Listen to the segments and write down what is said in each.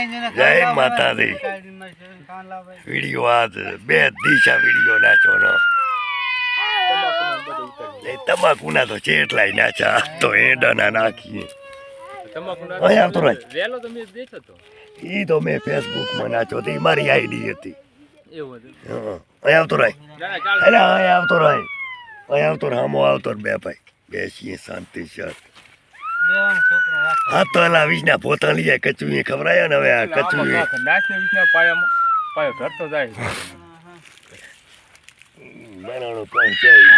જય માતાજી વિડીયો આજ બે દિશા વિડીયો નાચો નો તમાકુ ના તો ચેટલાય નાચા તો એડાના નાખીએ અહીંયા આવતો રહે ઈ તો મેં ફેસબુક માં નાચો હતી મારી આઈડી હતી અહીંયા આવતો રહે અહીંયા આવતો રહે અહીંયા આવતો રામો આવતો બે ભાઈ બેસીએ શાંતિ સર હા તો એલા વીજના પોતા લઈ જાય કચું ખબરાયા ને હવે આ કચું પાયો ધરતો જાય બનાવનો પહોંચાય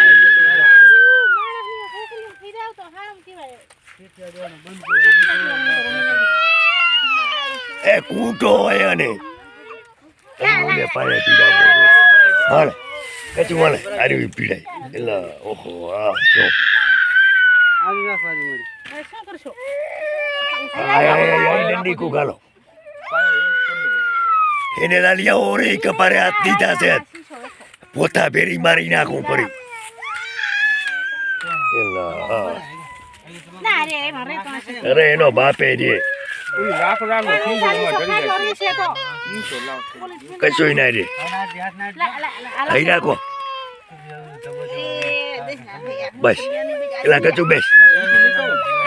એ કૂટો હોય ને પાયા પીડા હાલે કચું હાલે આરી પીડાય એટલે ઓહો આ શોખ ડંડી કો ગાલો એને લાલિયા ઓરે કપારે હાથ દીધા છે પોતા ભેરી મારી નાખું પડી અરે એનો બાપે જે કશું ના રે અહીં રાખો બસ એલા કચું બેસ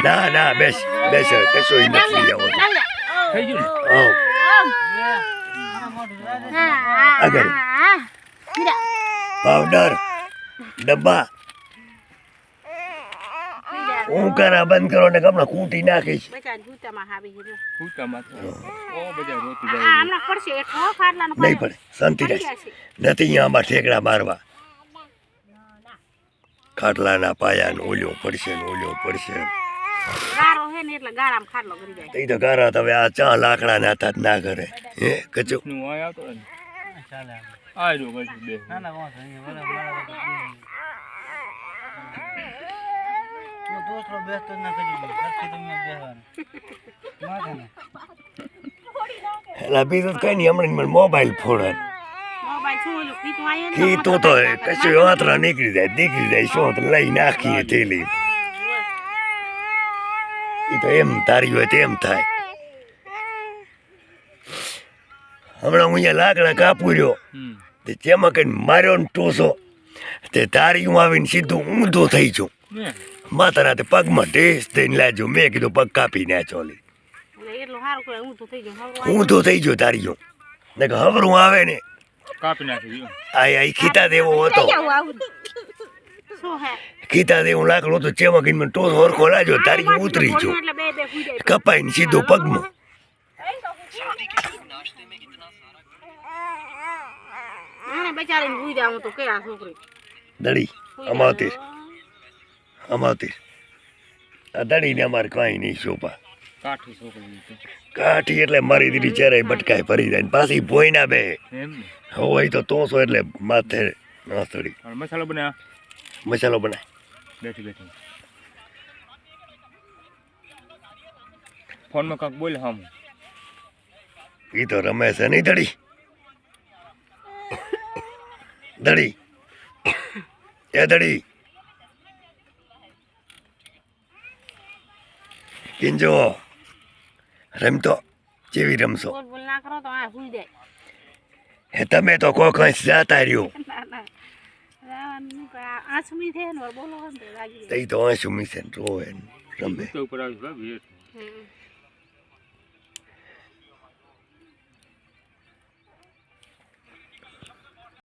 ના ના બેસ બેસ કશું નથી આવો આગળ પાવડર ડબ્બા હું કરા બંધ કરો ને હમણાં કૂટી નાખીશ નહીં પડે શાંતિ રહે નથી અહીંયા આમાં ઠેકડા મારવા ખાટલાના પાયા ને ઓલ્યો પડશે ને ઓલ્યો પડશે એ તો ગારા તમે આ ચા લાકડા ના હતા ના કરે હે કચો એલા બીજું કઈ નહીં હમણાં મને મોબાઈલ ફોડે તો કશું વાતરા નીકળી જાય શું લઈ નાખીએ થેલી એ તો એમ તારી હોય તેમ થાય હમણાં હું અહીંયા લાકડા કાપું રહ્યો તે તેમાં કઈ માર્યો ને ટોસો તે તારી હું આવીને સીધું ઊંધો થઈ છું માતા રાતે પગમાં ટેસ થઈને લાજો મેં કીધું પગ કાપી નાચો ઊંધો થઈ ગયો તારીઓ ને હવરું આવે ને આ ખીતા દેવો હતો ખીતા દેવું લાકડું હતું ચેમાં મને ટોસ ઓરખો લાજો તારી ઉતરી જો કપાઈ ને સીધો પગમાં દડી અમાવતી અમાવતી આ દડીને અમારે કાંઈ નહીં શોભા કાઠી એટલે મારી દીધી ચહેરા બટકાય ફરી જાય પાછી ભોય ના બે હોય તો તોસો એટલે માથે નાસ્તડી મસાલો બનાવ મસાલો બનાય બેઠી બેઠી ફોનમાં કાંક બોલ હમ એ તો રમે છે નહીં દડી દડી એ દડી કિંજો રમતો જેવી રમશો હે તમે તો કોઈ કઈ જાતા રહ્યો તો આંસુ મીસે રોવે રમે